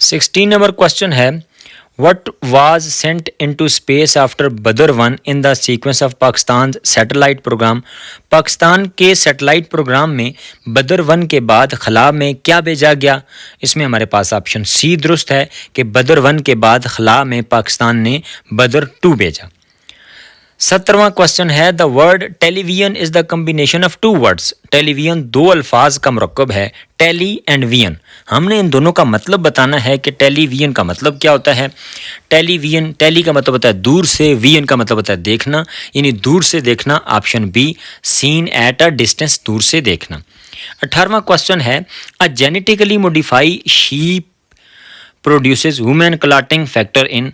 16 number question है, What was sent into space after Badr 1 in the sequence of Pakistan's satellite program? Pakistan के satellite programme में बदर 1 के बाद खला में क्या भेजा गया? इसमें हमारे पास ऑप्शन सी दुरुस्त है कि बदर 1 के बाद खला में पाकिस्तान ने बदर 2 भेजा। 17वां क्वेश्चन है, the word television is the combination of two words. Television दो अल्फाज का मरकब है, टेली एंड वियन। हमने इन दोनों का मतलब बताना है कि टेलीविजन का मतलब क्या होता है। टेलीविजन, टेली का मतलब होता है दूर से, वियन का मतलब होता है देखना, यानी दूर से देखना। Option B, seen at a distance, दूर से देखना। 18वां क्वेश्चन है, a genetically modify sheep produces women clotting factor in.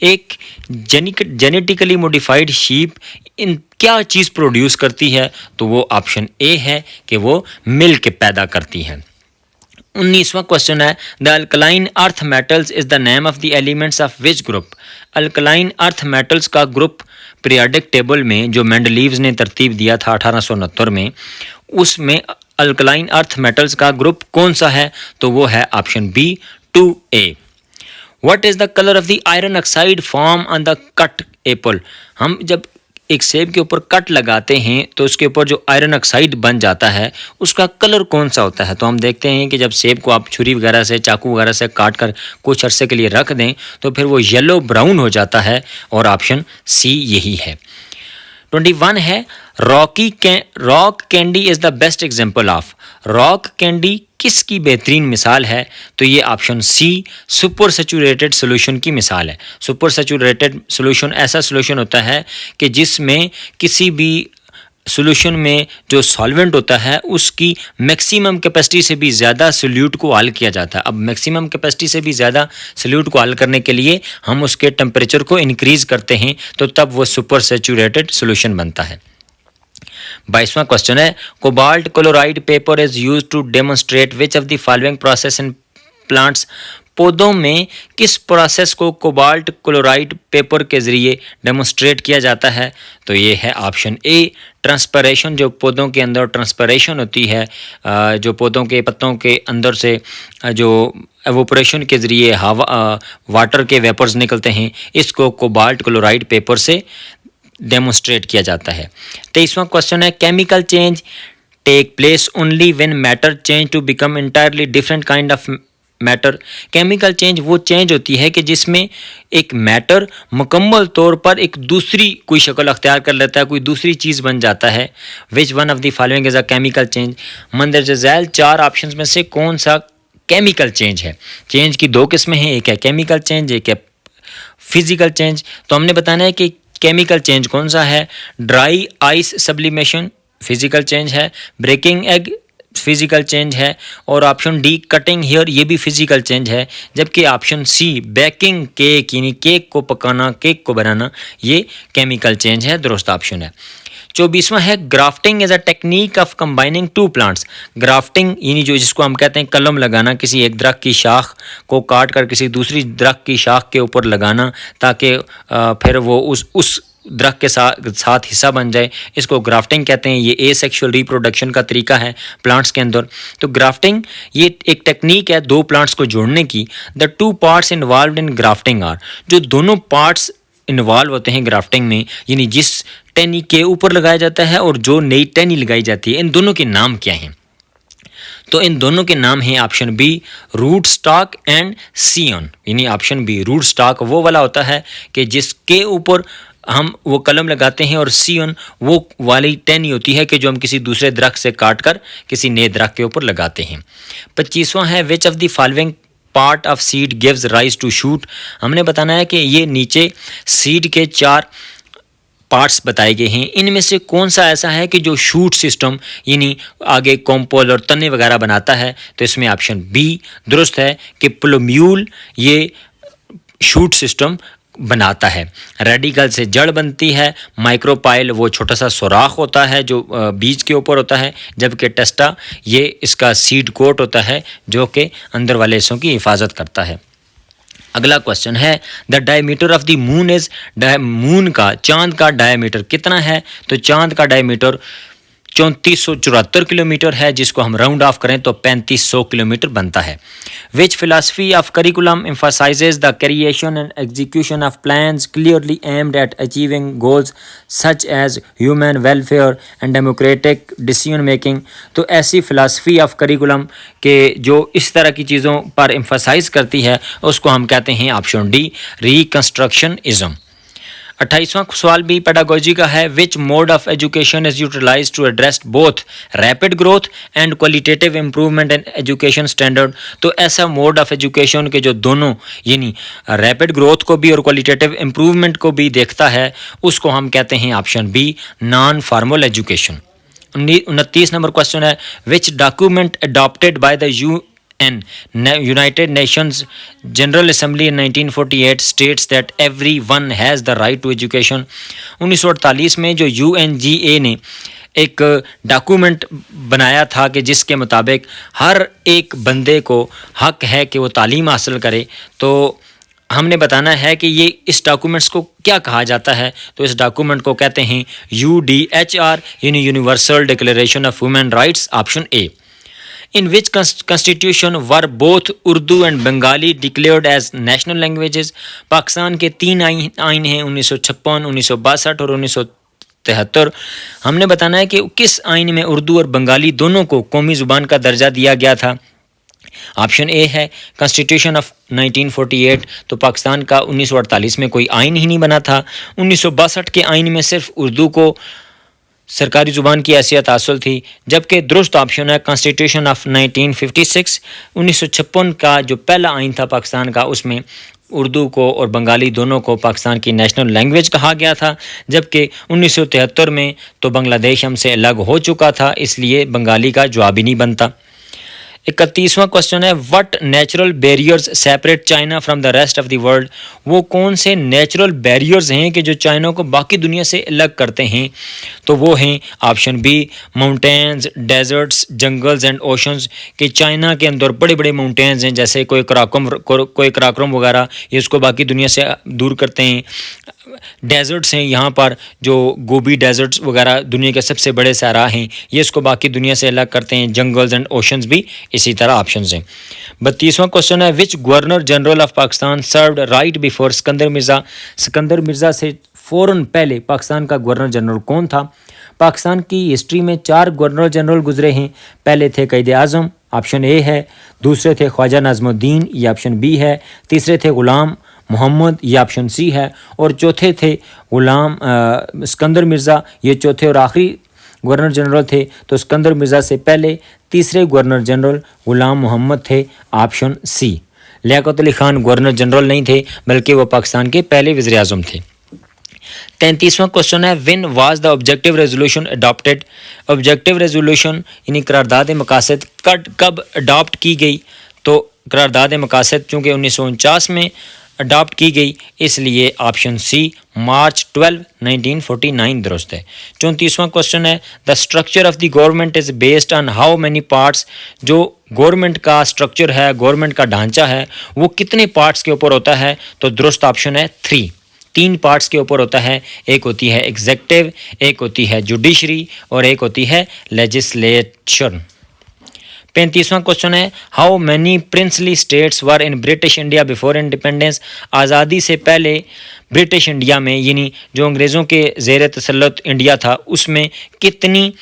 एक जेनेटिकली मॉडिफाइड शीप इन क्या चीज़ प्रोड्यूस करती है? तो वो ऑप्शन ए है कि वो मिल्क पैदा करती है। 19वां क्वेश्चन है, the alkaline earth metals is the name of the elements of which group. Alkaline earth metals का ग्रुप पीरियोडिक टेबल में जो मेंडलीव्स ने तरतीब दिया था 1869 में, उसमें अल्कलाइन अर्थ मेटल्स का ग्रुप कौन सा है? तो वो है option B, 2A। What is the color of the iron oxide form on the cut apple? हम जब एक सेब के ऊपर कट लगाते हैं तो उसके ऊपर जो आयरन ऑक्साइड बन जाता है उसका कलर कौन सा होता है? तो हम देखते हैं कि जब सेब को आप छुरी वगैरह से, चाकू वगैरह से काट कर कुछ अरसे के लिए रख दें तो फिर वो येलो ब्राउन हो जाता है, और ऑप्शन सी यही है। 21 है, rock candy is the best example of. Rock candy किसकी बेहतरीन मिसाल है? तो ये option C, super saturated solution की मिसाल है। सुपर सैचुरेटेड सोल्यूशन ऐसा सोल्यूशन होता है कि जिसमें किसी भी सोल्यूशन में जो सॉल्वेंट होता है उसकी मैक्सिमम कैपेसिटी से भी ज़्यादा सोल्यूट को हल किया जाता है। अब मैक्सिमम कैपेसिटी से भी ज़्यादा सोल्यूट को हल करने के लिए हम उसके टेम्परेचर को इंक्रीज़ करते हैं, तो तब वो सुपर सैचुरेटेड सोल्यूशन बनता है। 22वां क्वेश्चन है, cobalt chloride paper is use to demonstrate which of the following process in plants. पौधों में किस प्रोसेस को कोबाल्ट क्लोराइड पेपर के ज़रिए डेमोन्स्ट्रेट किया जाता है? तो ये है ऑप्शन ए, ट्रांसपरेशन। जो पौधों के अंदर ट्रांसपरेशन होती है, जो पौधों के पत्तों के अंदर से जो एवोपरेशन के ज़रिए हवा, वाटर के वेपर्स निकलते हैं, इसको कोबाल्ट क्लोराइड पेपर से डेमोन्स्ट्रेट किया जाता है। 23वां क्वेश्चन है, chemical change take place only when matter change to become entirely different kind of matter. Chemical change वो चेंज होती है कि जिसमें एक मैटर मुकम्मल तौर पर एक दूसरी कोई शक्ल अख्तियार कर लेता है, कोई दूसरी चीज़ बन जाता है। Which one of the following is a chemical change. मंदरजा झैल 4 ऑप्शंस में से कौन सा केमिकल चेंज है? चेंज की 2 किस्में हैं, एक है केमिकल चेंज, एक है फिजिकल चेंज। तो हमने बताना है कि केमिकल चेंज कौन सा है। Dry ice sublimation physical change है, ब्रेकिंग एग फिजिकल चेंज है, और ऑप्शन डी कटिंग हेयर ये भी फिजिकल चेंज है। जबकि ऑप्शन सी बेकिंग केक यानी केक को पकाना, केक को बनाना, ये केमिकल चेंज है, दुरुस्त ऑप्शन है। 24वां है, grafting is a technique of combining 2 plants. Grafting यानी जो जिसको हम कहते हैं कलम लगाना, किसी एक दरख्त की शाख को काट कर किसी दूसरी दरख्त की शाख के ऊपर लगाना ताकि फिर वो उस दरख्त के साथ हिस्सा बन जाए, इसको ग्राफ्टिंग कहते हैं। ये एसेक्सुअल रिप्रोडक्शन का तरीका है प्लांट्स के अंदर। तो ग्राफ्टिंग ये एक टेक्निक है 2 प्लांट्स को जोड़ने की। The 2 parts involve in grafting are, जो दोनों पार्ट्स इन्वॉल्व होते हैं ग्राफ्टिंग में, यानी जिस टहनी के ऊपर लगाया जाता है और जो नई टहनी लगाई जाती है, इन दोनों के नाम क्या हैं? तो इन दोनों के नाम हैं option B, root stock and scion. यानी ऑप्शन बी, रूट स्टॉक वो वाला होता है कि जिसके ऊपर हम वो कलम लगाते हैं, और सीन वो वाली टहनी होती है कि जो हम किसी दूसरे दरख्त से काट कर किसी नए दरख्त के ऊपर लगाते हैं। 25वां है, which of the following part of seed gives rise to shoot. हमने बताना है कि ये नीचे सीड के 4 पार्ट्स बताए गए हैं, इनमें से कौन सा ऐसा है कि जो शूट सिस्टम यानी आगे कॉम्पोल और तने वगैरह बनाता है? तो इसमें ऑप्शन बी दुरुस्त है कि प्लूम्यूल ये शूट सिस्टम बनाता है। रेडिकल से जड़ बनती है, माइक्रोपाइल वो छोटा सा सुराख होता है जो बीज के ऊपर होता है, जबकि टेस्टा ये इसका सीड कोट होता है जो कि अंदर वाले हिस्सों की हिफाजत करता है। अगला क्वेश्चन है, the diameter of the moon is, moon का चांद का डायमीटर कितना है? तो चांद का डायमीटर 3474 किलोमीटर है, जिसको हम राउंड ऑफ करें तो 3500 किलोमीटर बनता है। Which philosophy of curriculum emphasizes the creation and execution of plans clearly aimed at achieving goals such as human welfare and democratic decision making. तो ऐसी फिलासफी ऑफ करिकुलम के जो इस तरह की चीज़ों पर एम्फसाइज करती है उसको हम कहते हैं ऑप्शन डी रिकंस्ट्रक्शनिज्म। 28वां सवाल भी पेडागोजी का है। Which mode of education is utilised to address both rapid growth and qualitative improvement in education standard. तो ऐसा मोड ऑफ एजुकेशन के जो दोनों यानी रैपिड ग्रोथ को भी और क्वालिटेटिव इंप्रूवमेंट को भी देखता है उसको हम कहते हैं option B non formal education. 29 number question है। Which document adopted by the United Nations General Assembly in 1948 states that everyone has the right to education। 1948 में जो UNGA ने एक डॉक्यूमेंट बनाया था कि जिसके मुताबिक हर एक बंदे को हक है कि वो तालीम हासिल करे। तो हमने बताना है कि ये इस डॉक्यूमेंट्स को क्या कहा जाता है। तो इस डॉक्यूमेंट को कहते हैं UDHR यानी universal declaration of human rights, option A. In which constitution were both Urdu and Bengali declared as national languages. Pakistan के 3 आइन हैं 1956, 1962 और 1973। हमने बताना है कि किस आइन में उर्दू और बंगाली दोनों को कौमी ज़ुबान का दर्जा दिया गया था। ऑप्शन ए है कॉन्स्टिट्यूशन ऑफ 1948। तो पाकिस्तान का 1948 में कोई आइन ही नहीं बना था। 1962 के आइन में सिर्फ उर्दू को सरकारी ज़ुबान की हैसियत हासिल थी, जबकि दुरुस्त ऑप्शन है कॉन्स्टिट्यूशन ऑफ 1956। 1956 का जो पहला आइन था पाकिस्तान का उसमें उर्दू को और बंगाली दोनों को पाकिस्तान की नेशनल लैंग्वेज कहा गया था, जबकि 1973 में तो बांग्लादेश हमसे अलग हो चुका था, इसलिए बंगाली का जवाब ही नहीं बनता। 31वां क्वेश्चन है। What natural barriers separate China from the rest of the world. वो कौन से नेचुरल बैरियर्स हैं कि जो चाइना को बाकी दुनिया से अलग करते हैं। तो वो हैं option B mountains, deserts, jungles and oceans. कि चाइना के अंदर बड़े बड़े माउंटेन्स हैं जैसे कोई कराकोरम वगैरह, ये उसको बाकी दुनिया से दूर करते हैं। डेजर्ट्स हैं यहाँ पर जो गोबी डेजर्ट्स वगैरह दुनिया के सबसे बड़े सहरा हैं, ये इसको बाकी दुनिया से अलग करते हैं। जंगल्स एंड ओशंस भी इसी तरह ऑप्शंस हैं। 32वां क्वेश्चन है। Which governor general of Pakistan served right before Sikandar Mirza. Sikandar Mirza से फ़ौरन पहले पाकिस्तान का गवर्नर जनरल कौन था। पाकिस्तान की हिस्ट्री में 4 गवर्नर जनरल गुजरे हैं। पहले थे क़ायद आज़म, ऑप्शन ए है। दूसरे थे ख्वाजा नाज़मुद्दीन, ये ऑप्शन बी है। तीसरे थे ग़ुलाम मोहम्मद, ये ऑप्शन सी है। और चौथे थे ग़ुलाम सिकंदर मिर्ज़ा, ये चौथे और आखिरी गवर्नर जनरल थे। तो सिकंदर मिर्ज़ा से पहले तीसरे गवर्नर जनरल ग़ुलाम मोहम्मद थे, option C. Liaquat Ali Khan governor general नहीं थे बल्कि वो पाकिस्तान के पहले वज़ीर आज़म थे। 33वां क्वेश्चन है। When was the objective resolution adopted. Objective resolution यानी करारदाद मकासद कब अडॉप्ट की गई। तो करारदाद मकासद चूँकि 1949 में अडॉप्ट की गई, इसलिए ऑप्शन सी मार्च 12, 1949 दुरुस्त है। 34वां क्वेश्चन है। The structure of the government is based on how many parts. जो गवर्नमेंट का स्ट्रक्चर है, गवर्नमेंट का ढांचा है, वो कितने पार्ट्स के ऊपर होता है। तो दुरुस्त ऑप्शन है 3 पार्ट्स के ऊपर होता है। एक होती है एग्जेक्टिव, एक होती है जुडिशरी और एक होती है लेजिस्लेचर। 35वां क्वेश्चन है। How many princely states were in British India before independence. आज़ादी से पहले ब्रिटिश इंडिया में यानी जो अंग्रेज़ों के ज़ेर तसल्लुत इंडिया था उसमें कितनी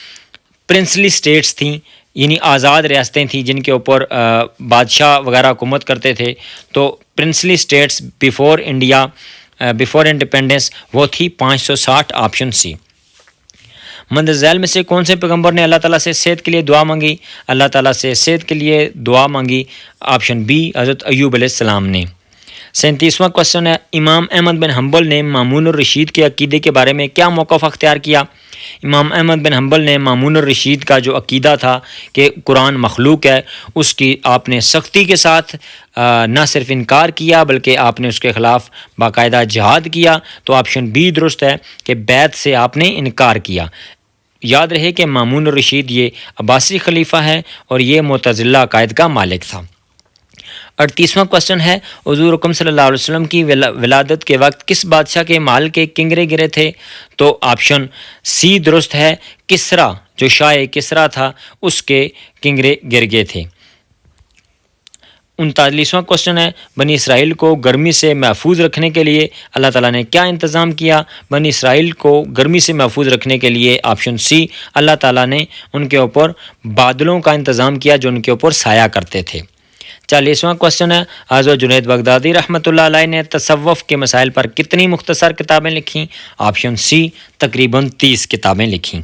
प्रिंसली स्टेट्स थीं यानी आज़ाद रियासतें थीं जिनके ऊपर बादशाह वगैरह हुकूमत करते थे। तो प्रिंसली स्टेट्स बिफोर इंडिपेंडेंस वो थी 560, ऑप्शन सी। मंदरज़ैल में से कौन से पैगंबर ने अल्लाह ताला से सेहत के लिए दुआ मांगी। अल्लाह ताला से सेहत के लिए दुआ मांगी, ऑप्शन बी हज़रत अय्यूब अलैहिस्सलाम ने। 37वां क्वेश्चन है। इमाम अहमद बिन हम्बल ने मामून और रशीद के अकीदे के बारे में क्या मौक़िफ़ अख्तियार किया। इमाम अहमद बिन हम्बल ने मामून और रशीद का जो अकीदा था कि कुरान मखलूक है, उसकी आपने सख्ती के साथ न सिर्फ इनकार किया बल्कि आपने उसके ख़िलाफ़ बाकायदा जिहाद किया। तो ऑप्शन बी दुरुस्त है कि बैत से आपने इनकार किया। याद रहे कि मामून रशीद ये अब्बासी खलीफा है और ये मुतज़िला अकायद का मालिक था। 38वां क्वेश्चन है। हुज़ूर हुक्म सल्लल्लाहु अलैहि वसल्लम की विलादत के वक्त किस बादशाह के माल के किंगरे गिरे थे। तो ऑप्शन सी दुरुस्त है, किसरा जो शाह किसरा था उसके किंगरे गिर गए थे। 39वां क्वेश्चन है, बनी इसराइल को गर्मी से महफूज रखने के लिए अल्लाह ताला ने क्या इंतज़ाम किया? बनी इसराइल को गर्मी से महफूज रखने के लिए ऑप्शन सी, अल्लाह ताला ने उनके ऊपर बादलों का इंतज़ाम किया जो उनके ऊपर साया करते थे। 40वां क्वेश्चन है, हज़रत जुनैद बगदादी रहमतुल्लाह अलैह ने तसव्वुफ़ के मसाइल पर कितनी मुख्तसर किताबें लिखीं? ऑप्शन सी, तकरीबन 30 किताबें लिखीं।